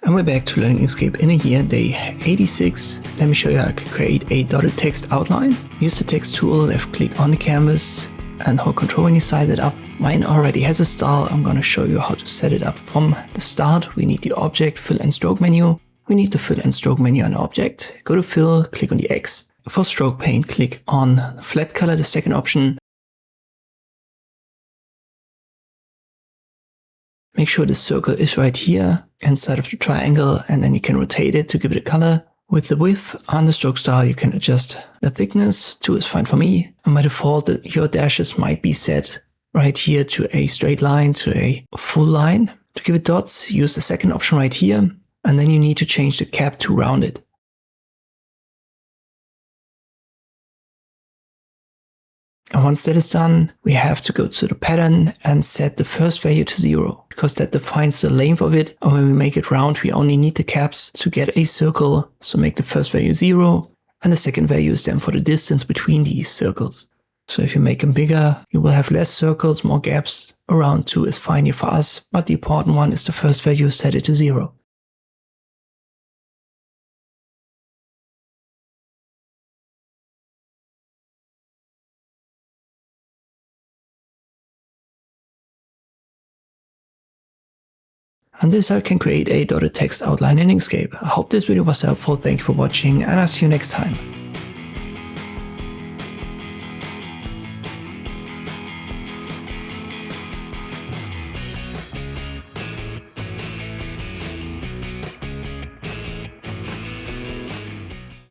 And we're back to learning Inkscape in a year, day 86. Let me show you how I can create a dotted text outline. Use the text tool, left click on the canvas and hold Ctrl when you size it up. Mine already has a style. I'm going to show you how to set it up from the start. We need the object, fill and stroke menu. We need the fill and stroke menu on the object. Go to fill, click on the X. For stroke paint, click on flat color, the second option. Make sure the circle is right here inside of the triangle, and then you can rotate it to give it a color. With the width on the stroke style, you can adjust the thickness. 2 is fine for me. And by default, your dashes might be set right here to a straight line, to a full line. To give it dots, use the second option right here. And then you need to change the cap to rounded. And once that is done, we have to go to the pattern and set the first value to 0, because that defines the length of it. And when we make it round, we only need the caps to get a circle. So make the first value 0, and the second value is then for the distance between these circles. So if you make them bigger, you will have less circles, more gaps. Around 2 is fine here for us, but the important one is the first value, set it to 0. And this is how I can create a dotted text outline in Inkscape. I hope this video was helpful. Thank you for watching, and I'll see you next time.